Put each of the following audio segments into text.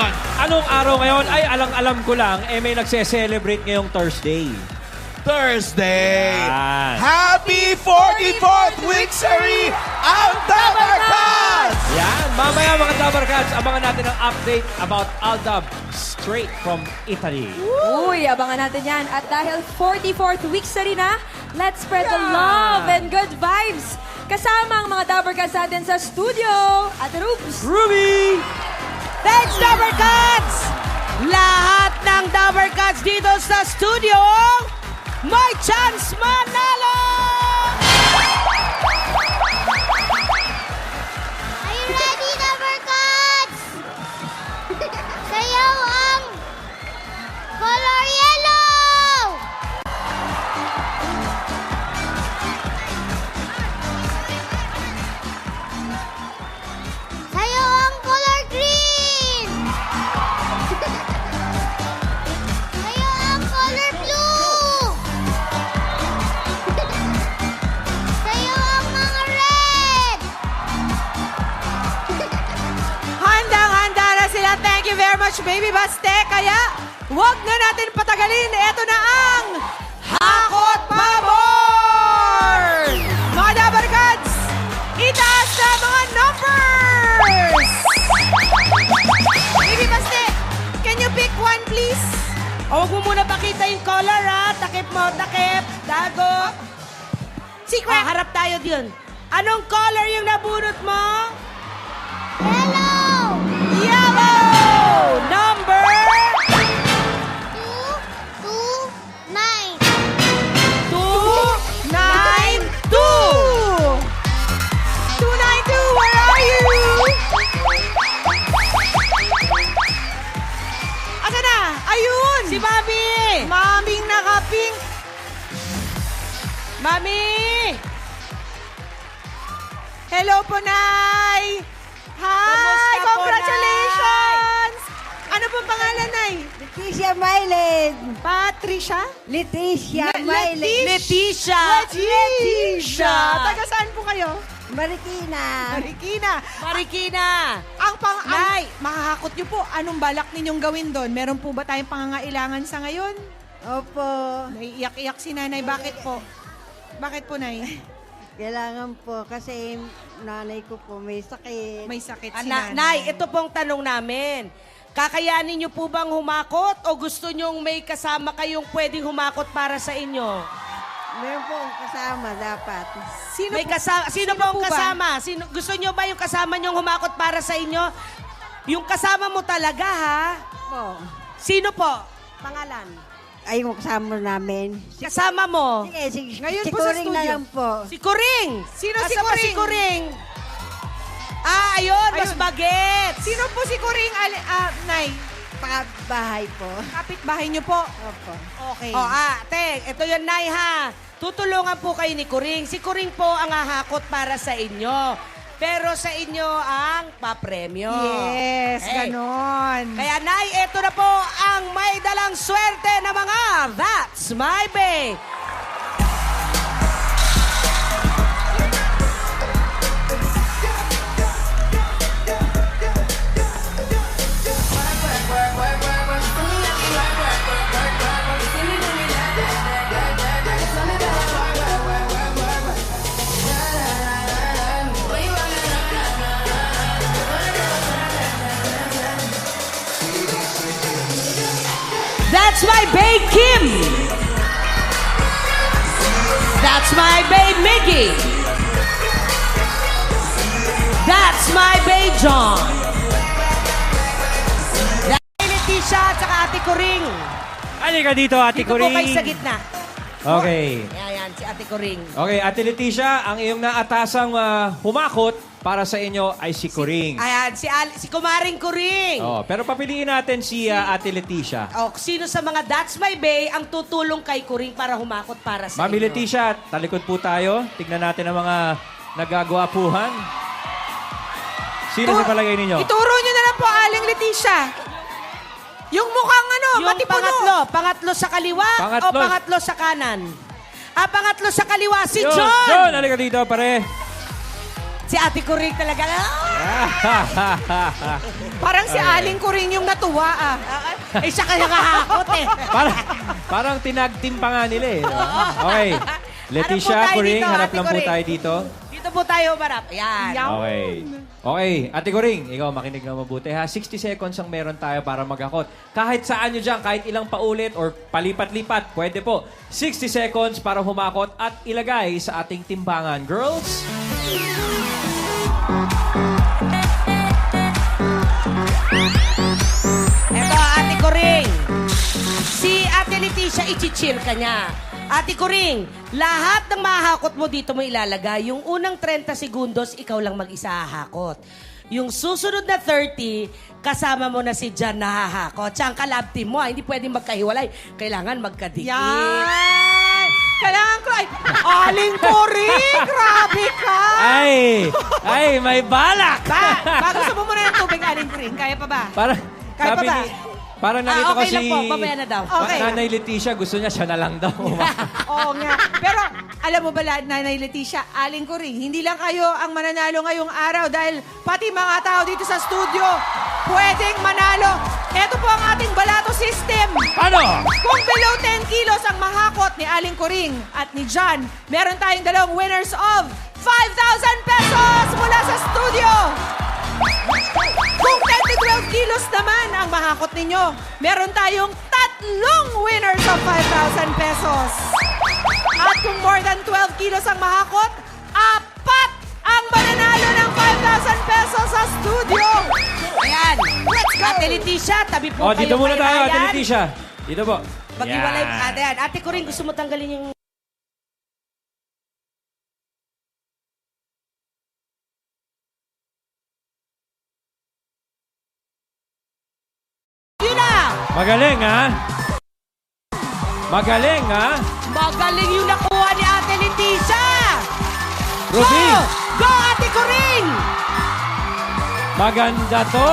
ngayon? Anong araw ngayon? Ay, alam ko lang, may nagse-celebrate ngayong Thursday. Thursday! Yan. Happy 44th Wixery Aldab Arcade! Yan, mamaya mga Dabarkads, abangan natin ang update about Aldab straight from Italy. Uy, abangan natin yan. At dahil 44th week sa rin na, let's spread the love and good vibes. Kasama ang mga Dabarkads natin sa studio. Ate Rubes. Ruby! Thanks, Dabarkads! Lahat ng Dabarkads dito sa studio, may chance manalo! Are you ready, Dabarkads? Sayaw ang color yellow! Sayaw ang color green! Sayaw ang color blue! Sayaw ang mga red! Handang-handa na sila. Thank you very much, Baby Baste. Kaya, wag na natin patagalin. Ito na ang Hakot Pabor! Mga Dabarkads, itaas na mga numbers! Baby Baste, can you pick one, please? O, huwag mo muna pakita yung color, ha? Takip mo, takip. Dago. Secret. Harap tayo dun. Anong color yung nabunot mo? Yellow! Yellow! Number 229. 292! 292, where are you? Asa na? Ayun! Si Mami! Maming nakapink. Mami! Hello po, Nay! Hi! Kumusta po, Congratulations! Ano pong pangalan, Nay? Leticia Mylene. Patricia? Leticia Mylene. Leticia! Leticia! Taga saan po kayo? Marikina. Marikina. Marikina. Ang Nay, makahakot niyo po. Anong balak ninyong gawin doon? Meron po ba tayong pangangailangan sa ngayon? Opo. Naiiyak-iyak si Nanay. Bakit po? Bakit po, Nay? Kailangan po kasi nanay ko po may sakit. May sakit si Nay, Nanay. ito pong tanong namin. Kakayanin niyo po bang humakot o gusto niyong may kasama kayong pwedeng humakot para sa inyo? Meron po kasama dapat. Sino May po, sino po ang po ba? kasama? Gusto niyo ba yung kasama niyong humakot para sa inyo? Yung kasama mo talaga, ha? Po. Sino po? Pangalan? Ay, yung kasama namin. Kasama mo? Sige, Ngayon po sa sikuring na studio. lang po. Si Kuring. Sino si Asa pa Kuring? si Kuring? Ayun, mas Ayun. bagets. Sino po si Kuring, Nay? Bahay po. Kapitbahay niyo po. Opo. Okay. Ate, ito yun, Nay, ha? Tutulungan po kayo ni Kuring. Si Kuring po ang hahakot para sa inyo. Pero sa inyo ang papremyo. Yes, Okay. ganon. Kaya, Nay, ito na po ang may dalang swerte na mga That's My Bay. That's my babe, Kim. That's my babe, Mickey. That's my babe, John. That's my Leticia at saka Ate Kuring. Halika dito, Ate Dito po Coring. kayo sa gitna. Okay. Ayan, si Ate Kuring. Okay, Ate Leticia, ang iyong naatasang humakot para sa inyo ay si Coring. Ayan, si Kumaring Kuring. Oh, pero papiliin natin si Ate Leticia. Sino sa mga That's My Bay ang tutulong kay Kuring para humakot para sa Mami inyo? Leticia, talikod po tayo. Tignan natin ang mga nagagwapuhan. Sino sa palagay ninyo? Ituro nyo na lang po, Aling Leticia. Yung mukhang Yung matipuno. pangatlo sa kaliwa Pangatlo. o pangatlo sa kanan? Pangatlo sa kaliwa, si John! John! John, halika dito, pare. Si Ate Kuring talaga. Parang si Aling ko rin yung natuwa ah. Eh, siya kaya kahakot eh. Parang tinag-team pa nga nila eh. Okay. Leticia, Harap po tayo Kuring, dito, harap Ate lang po Kuring. tayo dito. Dito po tayo marap. Ayan. Okay. Okay, Ate Kuring, ikaw makinig na mabuti ha. 60 seconds ang meron tayo para maghakot. Kahit saan nyo dyan, kahit ilang paulit or palipat-lipat, pwede po. 60 seconds para humakot at ilagay sa ating timbangan. Girls? Eto, Ate Kuring. Si Ate Leticia, ichichill ka niya. Ate Kuring, lahat ng mahakot mo dito mo ilalagay. Yung unang 30 segundos, ikaw lang mag-isa hahakot. Yung susunod na 30, kasama mo na si Jan na hahakot. Siya ang kalab team mo. Hindi pwedeng magkahiwalay. Kailangan magkadikit. Yan! Kailangan ko ay, Aling ko rin! Grabe ka! Ay, may balak! Bago sa mo muna ng tubig, Aling ko rin. Kaya pa ba? Para, Kaya sabi pa ba? ni, parang nalito okay kasi lang po. Mamaya na daw. Okay. Nanay Leticia, gusto niya siya na lang daw. Oo nga. Pero alam mo ba, Nanay Leticia, Aling ko rin, hindi lang kayo ang mananalo ngayong araw dahil pati mga tao dito sa studio pwedeng manalo. Ito po ang ating balato system. Ano? Kung below 10 kilos ang mahakot ni Aling Kuring at ni John, meron tayong dalawang winners of 5,000 pesos mula sa studio. Kung 10 to 12 kilos naman ang mahakot ninyo, meron tayong tatlong winners of 5,000 pesos. At kung more than 12 kilos ang mahakot, 4 ang mananalo ng 5,000 pesos sa studio. Ayan. Ate Leticia, tabi po Oh, dito muna tayo, Ate Ayan. Leticia. Dito po. Pag-iwalay, Yan. Ate Kuring, gusto mo tanggalin yung... Yun na! Magaling, ha? Magaling, ha? Magaling yung nakuha ni Ate Leticia! Ruby, Go! Go, Ate Kuring! maganda to.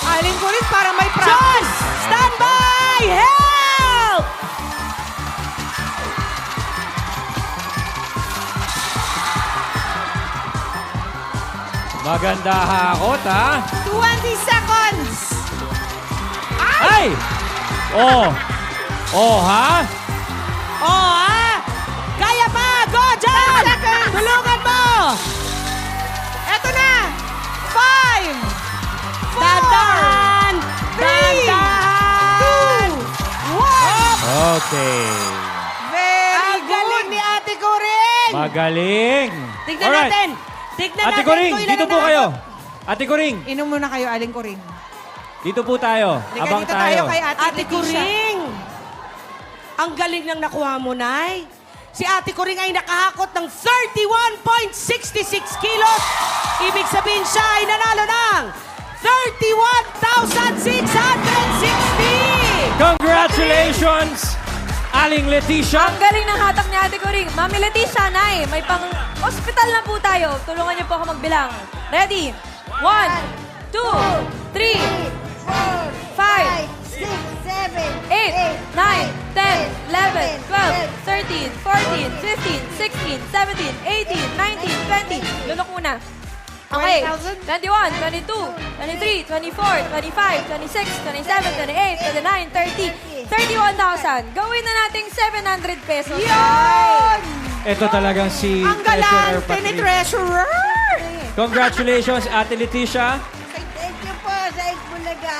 Aling Kuring, parang may John! practice. Stand by! Help! Maganda hakot, ha? 20 seconds. Ay! Oh! Oh, ha? Oh, ha? Kaya pa! Go, John! Tulungan mo! Eto na. 5, 4, Dandahan! 3, Dandahan! 2, 1. Okay. Very Ang galing good. ni Ate Kuring! Magaling. Tignan Alright. natin! Tignan Ate natin Kuring, kung ilan dito ang po kayo. nakakot. Ate Kuring, Inom muna kayo, Aling Kuring. dito po tayo. Halika Abang dito tayo tayo. kay Ate, Ate Leticia. Kuring! Ang galing ng nakuha mo, Nay. Si Ate Kuring ay nakahakot ng 31.66 kilos. Ibig sabihin siya ay nanalo ng 31,660! Congratulations, Aling Leticia. Ang galing ng hatak ni Ate Kuring. Mami Leticia, Nay, may pang-hospital na po tayo. Tulungan niyo po ako magbilang. Ready? 1, 2, 3, 5, 6, 7, 8, 9, 10, 11, 12, 13, 14, 15, 16, 17, 18, 19, 20. Lunok muna. Okay. 20,000? 21, 22, 23, 24, 25, 26, 27, 28, 29, 30, 31,000. Gawin na nating 700 pesos. Yun! Ito talagang si Ang Treasurer galante ni Patricia. Treasurer! Congratulations, Ate Leticia. Thank you po sa Itbulaga.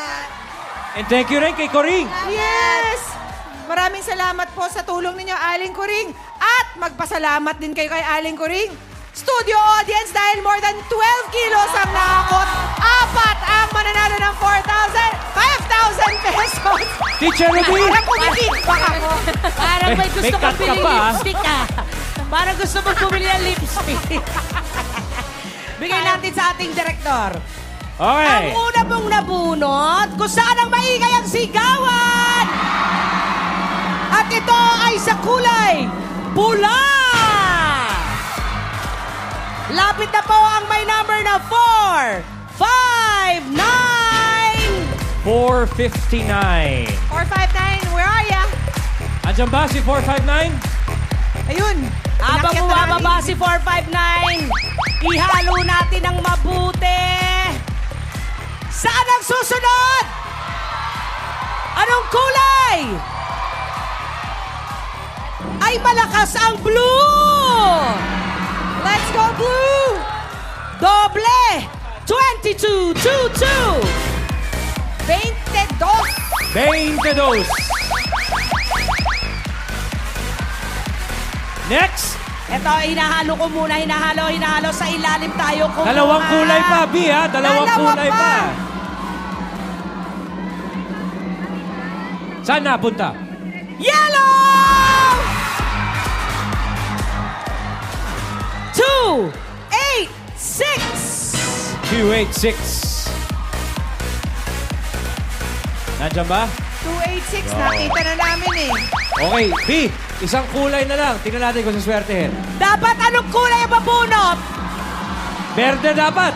And thank you rin kay Coring. Yes! Maraming salamat po sa tulong ninyo, Aling Kuring. At magpasalamat din kayo kay Aling Kuring. Studio audience dahil more than 12 kilos ang nakakot. 4 ang mananalo ng 5,000 pesos. Teacher Ruby. Parang kumikikpak ako. Parang may May gusto cut mong ka bumili pa, ah. lipstick, ah. Parang gusto mong bumili ng lipstick. Bigay natin sa ating direktor. Ang Okay. una mong nabunot, kung saan ang maingay ang sigawan! At ito ay sa kulay pula! Lapit na po ang may number na 4, 5, 9! 459. 459, where are ya? Andiyan ba si 459? Ayun. Habang Inakyat na bumababa si 459, ihalo natin ng mabuti. Saan ang susunod? Anong kulay? Ay malakas ang blue! Let's go, blue! Doble! 22-22! 22! 22. Next. Ito, hinahalo ko muna, hinahalo sa ilalim tayo. Kumuha. Dalawang kulay pa, B, ha? Dalawang Dalawa kulay pa. pa. Saan napunta? Yellow! 2, 8, 6. 286. Nandiyan ba? 286, nakita na namin eh. Okay, B, isang kulay na lang. Tingnan natin kung saswertehin. Dapat anong kulay ang mabunot? Berde dapat.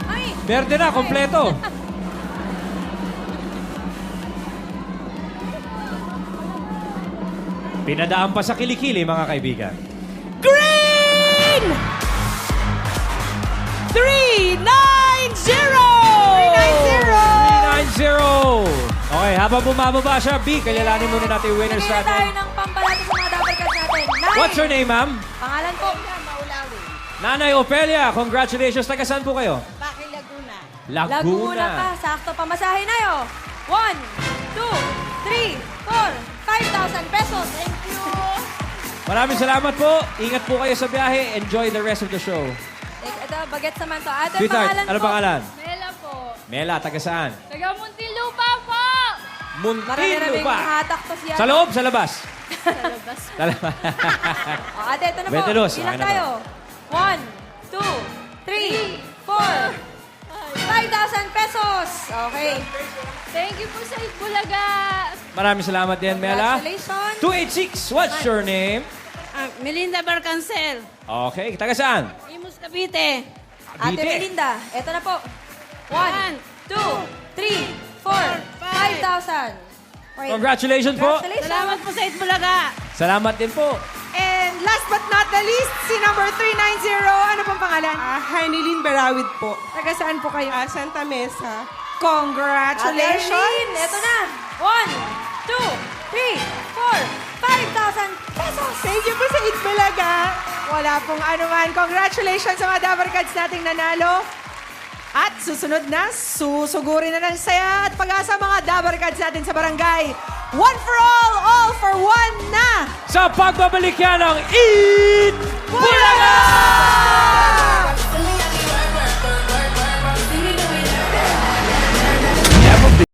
Ay! Berde na, kompleto. Pinadaan pa sa kilikili, mga kaibigan. Green! 390! 390! Okay, habang bumababa siya, B, kailanganin muna natin yung winners Bigyan tayo natin. ng pampalata sa mga Dabber Cats natin. Nay! What's your name, ma'am? Pangalan po. Nanay Opelia, congratulations. Taga saan po kayo? Bakit Laguna? Laguna ka. Sakto pamasahe na yo. 1, 2, 3, 4, 5,000 pesos. Thank you. Maraming salamat po. Ingat po kayo sa biyahe. Enjoy the rest of the show. Ito, bagets naman to. Ate, Sweetheart, pangalan ano po? pangalan? Mela po. Mela, taga saan? Taga Muntinlupa po. Marami-raming Muntinlupa. hatak to siya. Sa loob, sa labas? Sa labas. Sa labas. O, ate, ito na po. 22. Ilan Okay na tayo? 1, 2, 3, 4, 5,000 pesos. Okay. Thank you po sa Itbulaga. Maraming salamat din, Mela. Congratulations. 286, what's your name? Melinda Barcancel. Okay, taga saan? Imus Cavite. Ate Cavite. Melinda, ito na po. 1, 2, 3, 4, 5,000. Okay. Congratulations po. Congratulations. Salamat po sa Itbulaga. Salamat din po. And last but not the least, si number 390. Ano pong pangalan? Hainilin Berawid po. Taga saan po kayo? Santa Mesa. Ate Congratulations! Arlene, ito na. 1, 2, 3, 4, 5,000 pesos. Thank you po sa Itbulaga. Wala pong anuman. Congratulations sa mga Dabber Cats nating nanalo. At susunod na, susugurin na ng saya at pag-asa mga Dabber Cats natin sa barangay. One for all for one na! Sa pagbabalik yan ng Eat